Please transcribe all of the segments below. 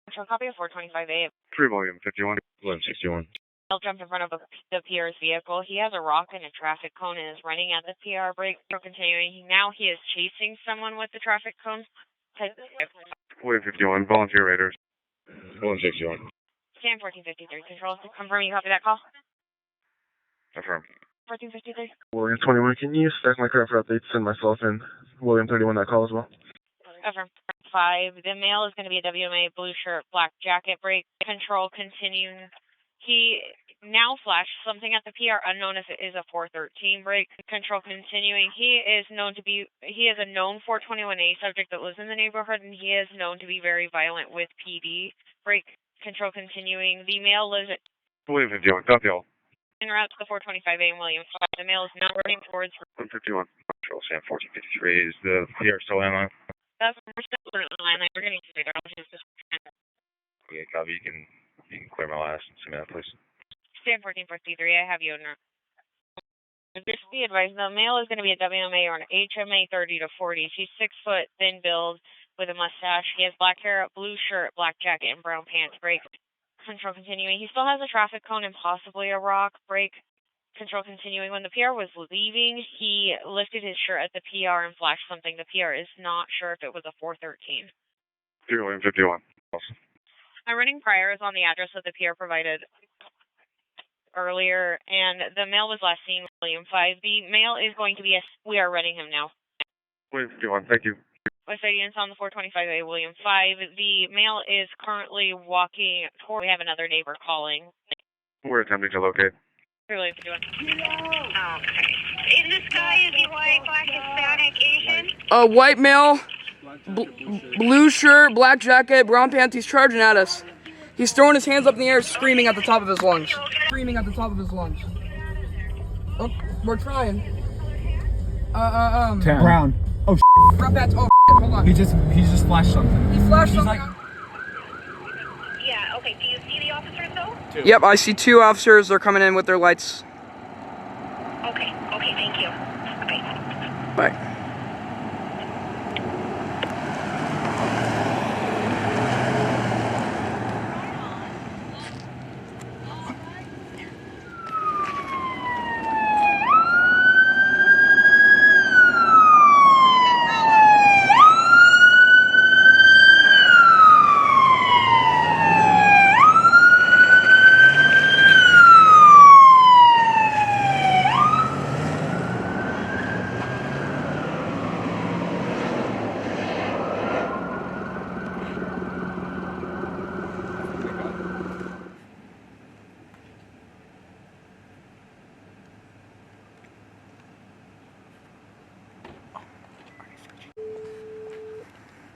Control copy of 425A. 3 William 51. William 61. He'll jump in front of the PR's vehicle. He has a rock and a traffic cone and is running at the PR brake. Continuing. Now he is chasing someone with the traffic cone. William 51. Volunteer Raiders. William 61. Scan 1453. Control. Confirm you copy that call. Affirm. 1453. William 21. Can you stack my car for updates? Send myself and William 31 that call as well. Affirm. 5. The male is going to be a WMA, blue shirt, black jacket, brake. Control. Continuing. He now flashed something at the PR, unknown if it is a 413 brake. Control continuing. He is a known 421A subject that lives in the neighborhood, and he is known to be very violent with PD. Brake. Control continuing. The male lives at William 51. Copy all. en route to the 425A in William 5. The male is now running towards 151. Control Sam 1453. Is the PR still landline? That's we're still on the line. We're getting to there. Okay, copy. You can clear my last and send me that, please. Stand 1453. I have you in there. Just be advised, the male is going to be a WMA or an HMA 30 to 40. He's 6 foot, thin build, with a mustache. He has black hair, blue shirt, black jacket, and brown pants. Brake. Control continuing. He still has a traffic cone and possibly a rock. Brake. Control continuing. When the PR was leaving, he lifted his shirt at the PR and flashed something. The PR is not sure if it was a 413. 3 William 51. Awesome. I'm running priors on the address that the PR provided earlier, and the male was last seen William 5. The male is going to be we are running him now. William 51. Thank you. Custodians on the 425A William 5. The male is currently walking toward. We have another neighbor calling. We're attempting to locate. William 51. Okay. Is this guy, is he white, black, Hispanic, Asian? White male, blue shirt, black jacket, brown pants. He's charging at us. He's throwing his hands up in the air, screaming at the top of his lungs. Screaming at the top of his lungs. Oh, we're trying. 10. Brown. Oh, Brown pants. Oh, hold on. he just flashed something. He flashed something. like, Yeah, okay. Do you see the officers though? Yep, I see 2 officers. They're coming in with their lights. Okay, thank you. Bye. Bye.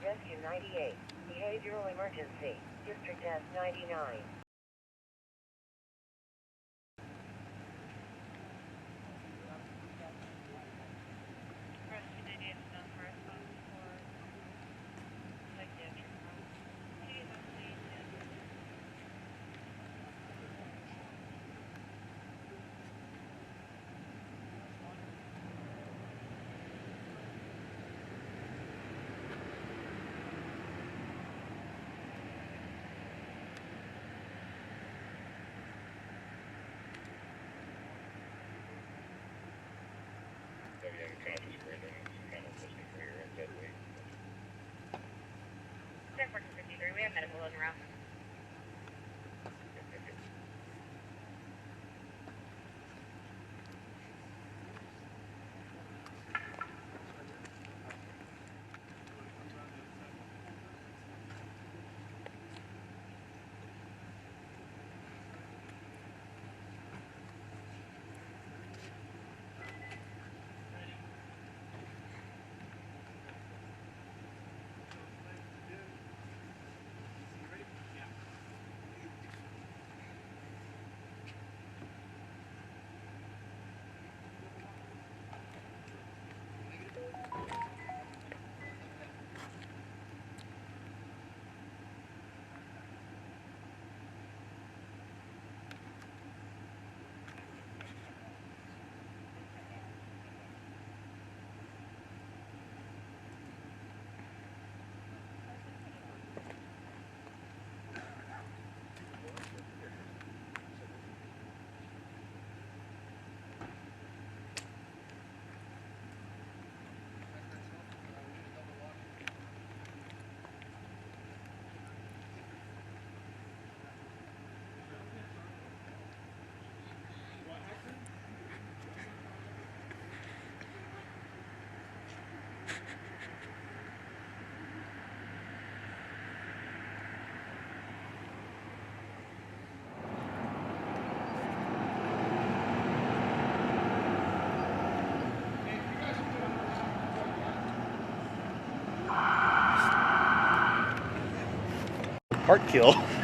Rescue 98. Behavioral emergency. District S99. Stand 1453. We have medical en route. heart kill.